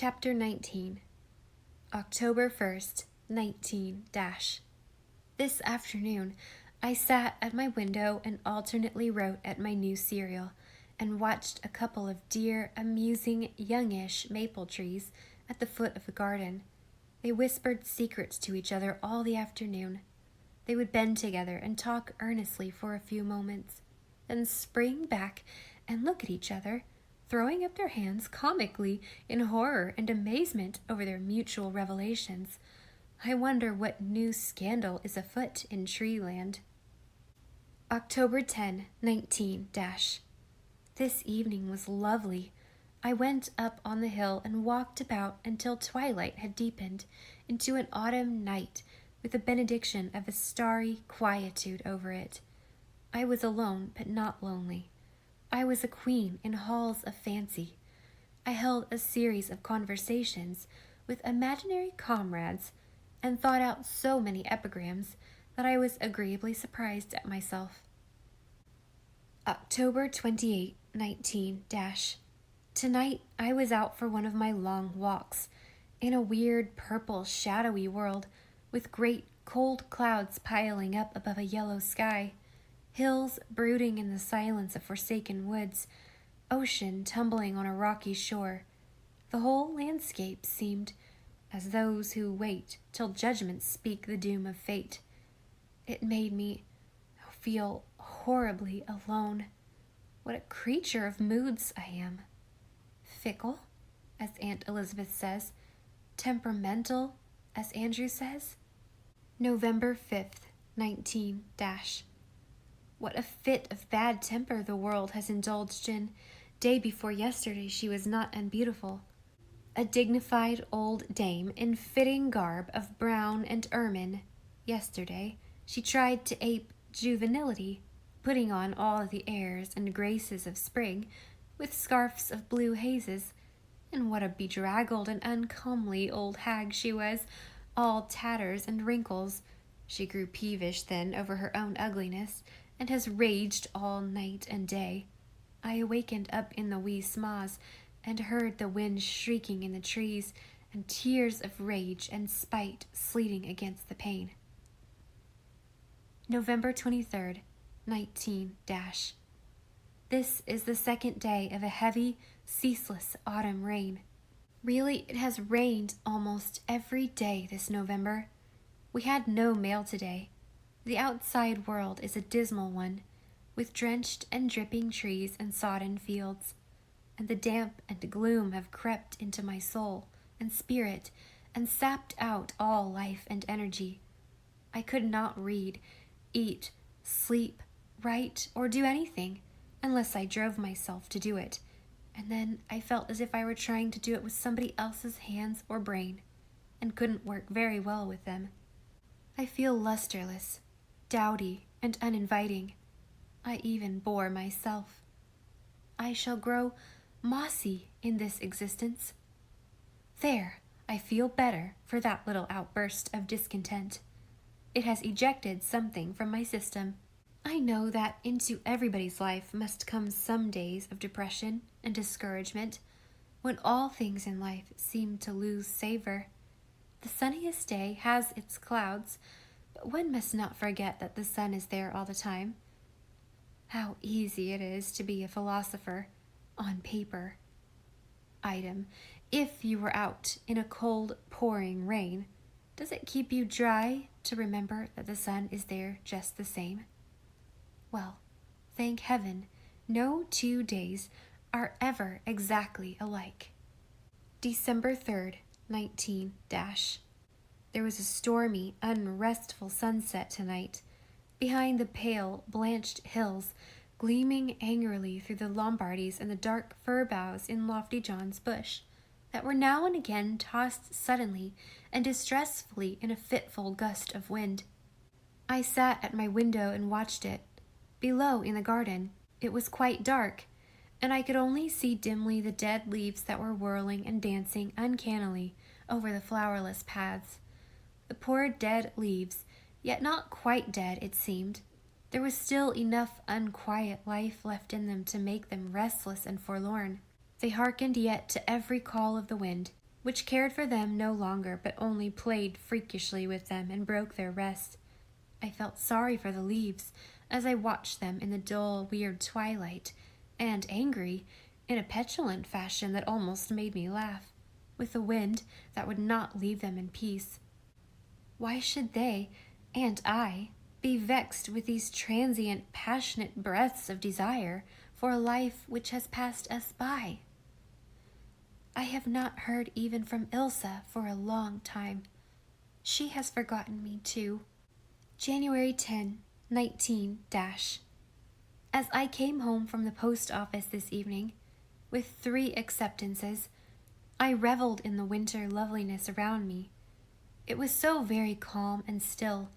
Chapter 19, October 1st, 19 This afternoon, I sat at my window and alternately wrote at my new serial and watched a couple of dear, amusing, youngish maple trees at the foot of the garden. They whispered secrets to each other all the afternoon. They would bend together and talk earnestly for a few moments, then spring back and look at each other, throwing up their hands comically in horror and amazement over their mutual revelations. I wonder what new scandal is afoot in Treeland. October 10, 19 This evening was lovely. I went up on the hill and walked about until twilight had deepened into an autumn night with a benediction of a starry quietude over it. I was alone, but not lonely. I was a queen in halls of fancy. I held a series of conversations with imaginary comrades and thought out so many epigrams that I was agreeably surprised at myself. October 28, 19 Tonight I was out for one of my long walks in a weird purple shadowy world with great cold clouds piling up above a yellow sky, hills brooding in the silence of forsaken woods, ocean tumbling on a rocky shore. The whole landscape seemed as those who wait till judgment speak the doom of fate. It made me feel horribly alone. What a creature of moods I am. Fickle, as Aunt Elizabeth says. Temperamental, as Andrew says. November 5th, 19 What a fit of bad temper the world has indulged in. Day before yesterday she was not unbeautiful. A dignified old dame in fitting garb of brown and ermine. Yesterday she tried to ape juvenility, putting on all the airs and graces of spring, with scarfs of blue hazes. And what a bedraggled and uncomely old hag she was, all tatters and wrinkles. She grew peevish then over her own ugliness, and has raged all night and day. I awakened up in the wee sma's, and heard the wind shrieking in the trees, and tears of rage and spite sleeting against the pane. November 23rd, 19 This is the second day of a heavy, ceaseless autumn rain. Really, it has rained almost every day this November. We had no mail today. The outside world is a dismal one, with drenched and dripping trees and sodden fields, and the damp and gloom have crept into my soul and spirit and sapped out all life and energy. I could not read, eat, sleep, write, or do anything unless I drove myself to do it, and then I felt as if I were trying to do it with somebody else's hands or brain, and couldn't work very well with them. I feel lusterless, dowdy, and uninviting. I even bore myself. I shall grow mossy in this existence. There, I feel better for that little outburst of discontent. It has ejected something from my system. I know that into everybody's life must come some days of depression and discouragement, when all things in life seem to lose savor. The sunniest day has its clouds, but one must not forget that the sun is there all the time. How easy it is to be a philosopher, on paper. Item, if you were out in a cold, pouring rain, does it keep you dry to remember that the sun is there just the same? Well, thank heaven, no 2 days are ever exactly alike. December 3rd, 19 There was a stormy, unrestful sunset tonight, behind the pale, blanched hills, gleaming angrily through the Lombardies and the dark fir boughs in Lofty John's bush, that were now and again tossed suddenly and distressfully in a fitful gust of wind. I sat at my window and watched it. Below in the garden, it was quite dark, and I could only see dimly the dead leaves that were whirling and dancing uncannily over the flowerless paths. The poor dead leaves, yet not quite dead, it seemed. There was still enough unquiet life left in them to make them restless and forlorn. They hearkened yet to every call of the wind. which cared for them no longer but only played freakishly with them and broke their rest. I felt sorry for the leaves as I watched them in the dull, weird twilight, and angry, in a petulant fashion that almost made me laugh, with the wind that would not leave them in peace. Why should they, and I, be vexed with these transient, passionate breaths of desire for a life which has passed us by? I have not heard even from Ilsa for a long time. She has forgotten me too. January 10, 19 As I came home from the post office this evening, with 3 acceptances, I reveled in the winter loveliness around me. It was so very calm and still.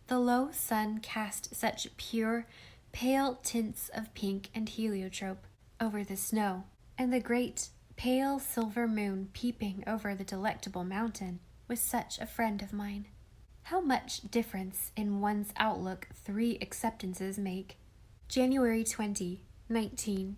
The low sun cast such pure, pale tints of pink and heliotrope over the snow, and the great, pale silver moon peeping over the Delectable Mountain was such a friend of mine. How much difference in one's outlook 3 acceptances make. January 20, 19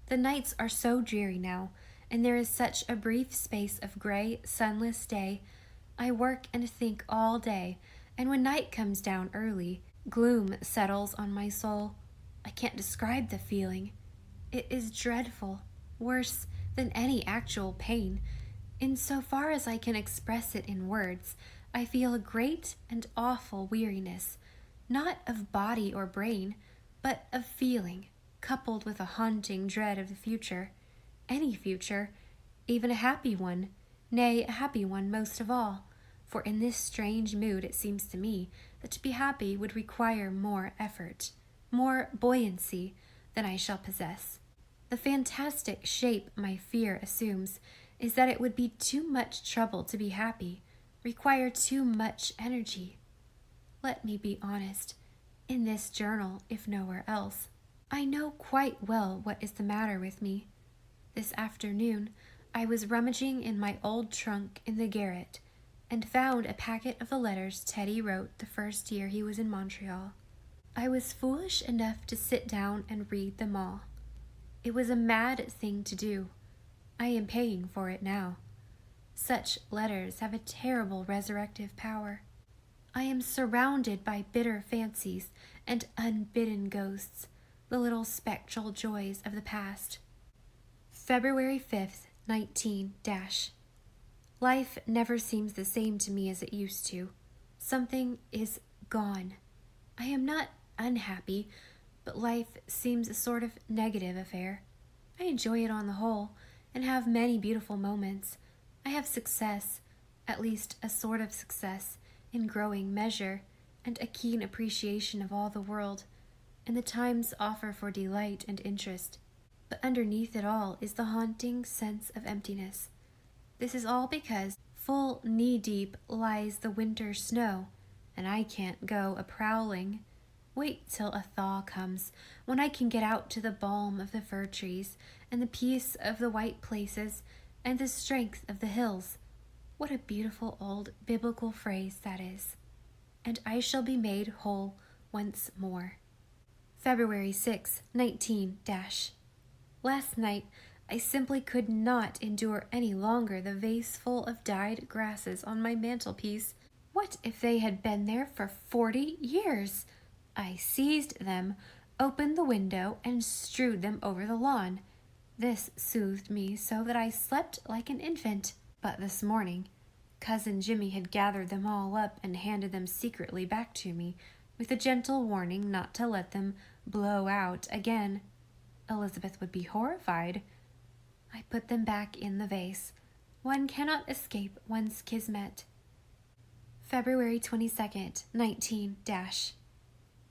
The nights are so dreary now, and there is such a brief space of gray, sunless day. I work and think all day, and when night comes down early, gloom settles on my soul. I can't describe the feeling. It is dreadful, worse than any actual pain. In so far as I can express it in words, I feel a great and awful weariness, not of body or brain, but of feeling, coupled with a haunting dread of the future. Any future, even a happy one, nay, a happy one most of all, for in this strange mood it seems to me that to be happy would require more effort, more buoyancy than I shall possess. The fantastic shape my fear assumes is that it would be too much trouble to be happy, require too much energy. Let me be honest, in this journal, if nowhere else. I know quite well what is the matter with me. This afternoon, I was rummaging in my old trunk in the garret, and found a packet of the letters Teddy wrote the first year he was in Montreal. I was foolish enough to sit down and read them all. It was a mad thing to do. I am paying for it now. Such letters have a terrible resurrective power. I am surrounded by bitter fancies and unbidden ghosts, the little spectral joys of the past. February 5th, 19 Life never seems the same to me as it used to. Something is gone. I am not unhappy, but life seems a sort of negative affair. I enjoy it on the whole, and have many beautiful moments. I have success, at least a sort of success, in growing measure, and a keen appreciation of all the world, and the times offer for delight and interest. But underneath it all is the haunting sense of emptiness. This is all because full knee-deep lies the winter snow, and I can't go a-prowling. Wait till a thaw comes, when I can get out to the balm of the fir trees, and the peace of the white places, and the strength of the hills. What a beautiful old biblical phrase that is. And I shall be made whole once more. February 6, 19 Last night, I simply could not endure any longer the vase full of dyed grasses on my mantelpiece. What if they had been there for 40 years? I seized them, opened the window, and strewed them over the lawn. This soothed me so that I slept like an infant. But this morning, Cousin Jimmy had gathered them all up and handed them secretly back to me, with a gentle warning not to let them blow out again. Elizabeth would be horrified. I put them back in the vase. One cannot escape one's kismet. February 22nd, 19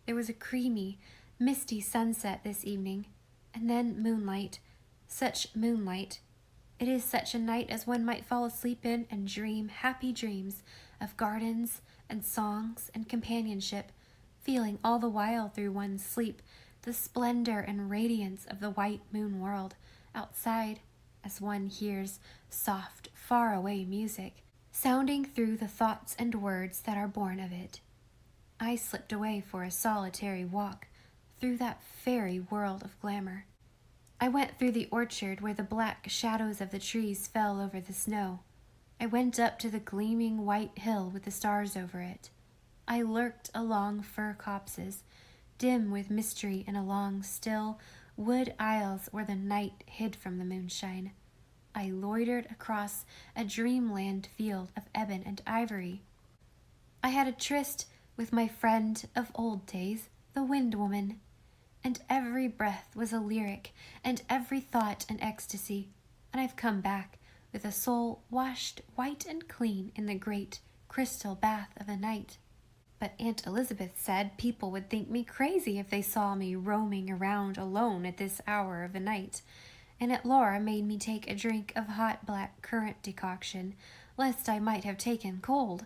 There was a creamy, misty sunset this evening, and then moonlight. Such moonlight. It is such a night as one might fall asleep in and dream happy dreams of gardens and songs and companionship, feeling all the while through one's sleep the splendor and radiance of the white moon world outside, as one hears soft, far-away music, sounding through the thoughts and words that are born of it. I slipped away for a solitary walk through that fairy world of glamour. I went through the orchard where the black shadows of the trees fell over the snow. I went up to the gleaming white hill with the stars over it. I lurked along fir copses, dim with mystery, and along still wood aisles where the night hid from the moonshine. I loitered across a dreamland field of ebon and ivory. I had a tryst with my friend of old days, the Wind Woman, and every breath was a lyric, and every thought an ecstasy, and I've come back with a soul washed white and clean in the great crystal bath of the night. But Aunt Elizabeth said people would think me crazy if they saw me roaming around alone at this hour of the night, and Aunt Laura made me take a drink of hot black currant decoction, lest I might have taken cold.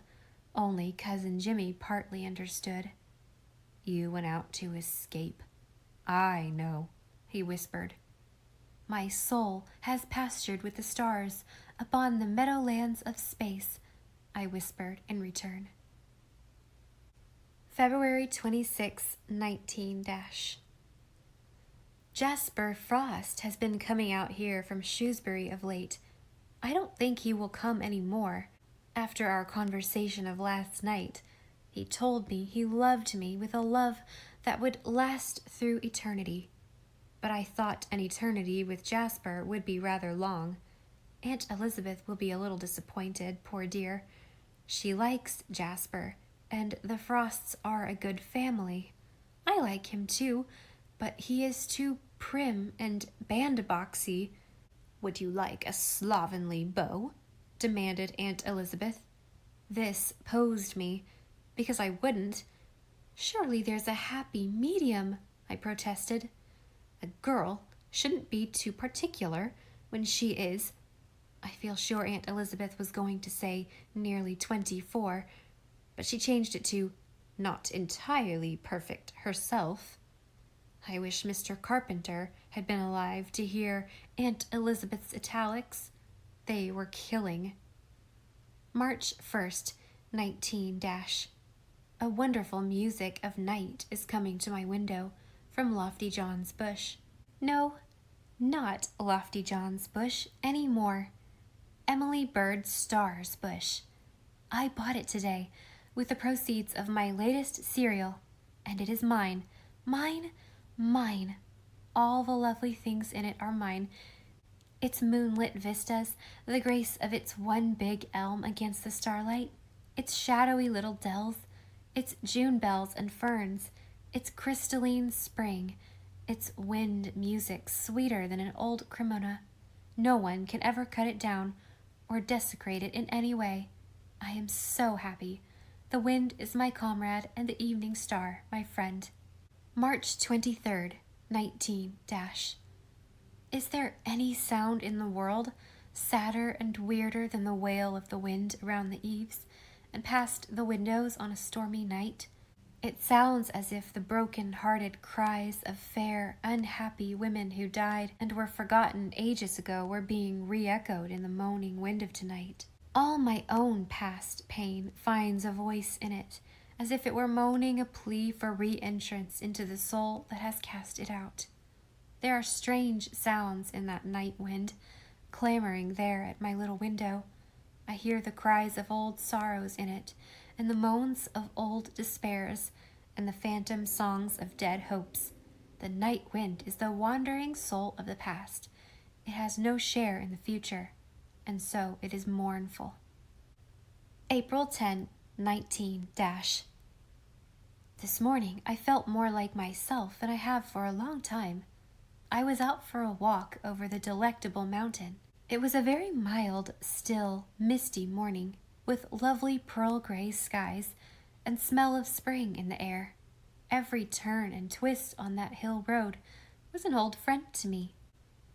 Only Cousin Jimmy partly understood. "You went out to escape. I know," he whispered. "My soul has pastured with the stars upon the meadowlands of space," I whispered in return. February 26, 19 Jasper Frost has been coming out here from Shrewsbury of late. I don't think he will come any more. After our conversation of last night, he told me he loved me with a love that would last through eternity. But I thought an eternity with Jasper would be rather long. Aunt Elizabeth will be a little disappointed, poor dear. She likes Jasper, and the Frosts are a good family. I like him too, but he is too prim and bandboxy. "Would you like a slovenly beau?" demanded Aunt Elizabeth. This posed me, because I wouldn't. "Surely there's a happy medium," I protested. "A girl shouldn't be too particular when she is—" I feel sure Aunt Elizabeth was going to say nearly 24, but she changed it to "not entirely perfect herself." I wish Mr. Carpenter had been alive to hear Aunt Elizabeth's italics. They were killing. March 1st, 19 A wonderful music of night is coming to my window from Lofty John's bush. No, not Lofty John's bush anymore. Emily Bird Starr's bush. I bought it today with the proceeds of my latest cereal, and it is mine. Mine, mine. All the lovely things in it are mine. Its moonlit vistas, the grace of its one big elm against the starlight, its shadowy little dells, its June bells and ferns, its crystalline spring, its wind music sweeter than an old Cremona. No one can ever cut it down or desecrate it in any way. I am so happy. The wind is my comrade and the evening star my friend. March 23rd, 19 Is there any sound in the world sadder and weirder than the wail of the wind around the eaves and past the windows on a stormy night? It sounds as if the broken-hearted cries of fair, unhappy women who died and were forgotten ages ago were being re-echoed in the moaning wind of tonight. All my own past pain finds a voice in it, as if it were moaning a plea for re-entrance into the soul that has cast it out. There are strange sounds in that night wind, clamoring there at my little window. I hear the cries of old sorrows in it, and the moans of old despairs, and the phantom songs of dead hopes. The night wind is the wandering soul of the past. It has no share in the future, and so it is mournful. April 10, 19 This morning I felt more like myself than I have for a long time. I was out for a walk over the Delectable Mountain. It was a very mild, still, misty morning, with lovely pearl-gray skies and smell of spring in the air. Every turn and twist on that hill road was an old friend to me.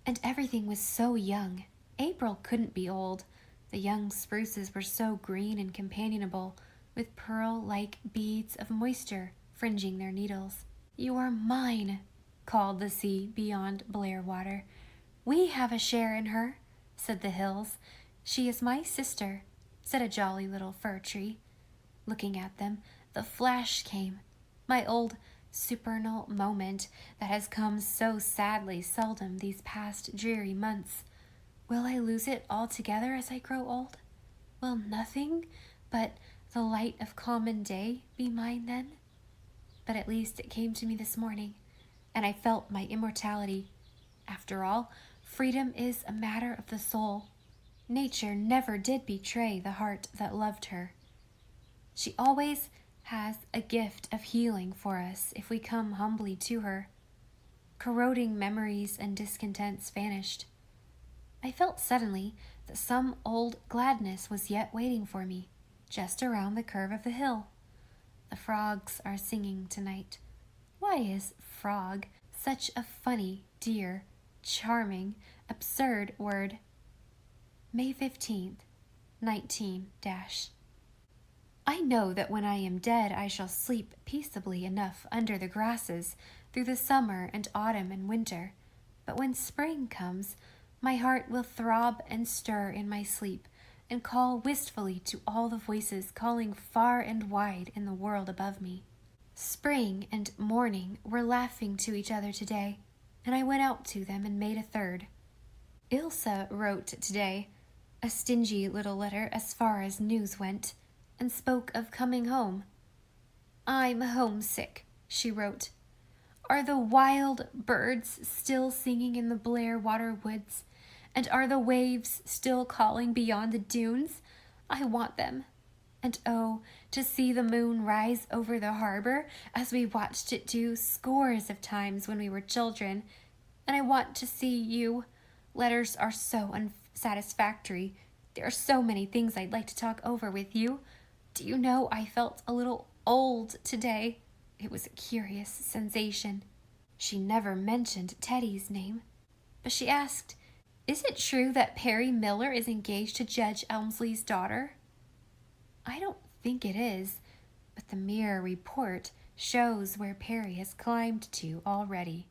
And everything was so young. April couldn't be old. The young spruces were so green and companionable, with pearl-like beads of moisture fringing their needles. "You are mine," called the sea beyond Blairwater. "We have a share in her," said the hills. "She is my sister," said a jolly little fir tree. Looking at them, the flash came. My old supernal moment that has come so sadly seldom these past dreary months. Will I lose it altogether as I grow old? Will nothing but the light of common day be mine then? But at least it came to me this morning, and I felt my immortality. After all, freedom is a matter of the soul. Nature never did betray the heart that loved her. She always has a gift of healing for us if we come humbly to her. Corroding memories and discontents vanished. I felt suddenly that some old gladness was yet waiting for me, just around the curve of the hill. The frogs are singing tonight. Why is frog such a funny, dear, charming, absurd word? May 15th, 19 I know that when I am dead I shall sleep peaceably enough under the grasses through the summer and autumn and winter, but when spring comes, my heart will throb and stir in my sleep, and call wistfully to all the voices calling far and wide in the world above me. Spring and morning were laughing to each other today, and I went out to them and made a third. Ilse wrote today, a stingy little letter as far as news went, and spoke of coming home. "I'm homesick," she wrote. "Are the wild birds still singing in the Blairwater woods? And are the waves still calling beyond the dunes? I want them. And oh, to see the moon rise over the harbor as we watched it do scores of times when we were children. And I want to see you. Letters are so unsatisfactory. There are so many things I'd like to talk over with you. Do you know I felt a little old today? It was a curious sensation." She never mentioned Teddy's name, but she asked, "Is it true that Perry Miller is engaged to Judge Elmsley's daughter?" I don't think it is, but the mere report shows where Perry has climbed to already.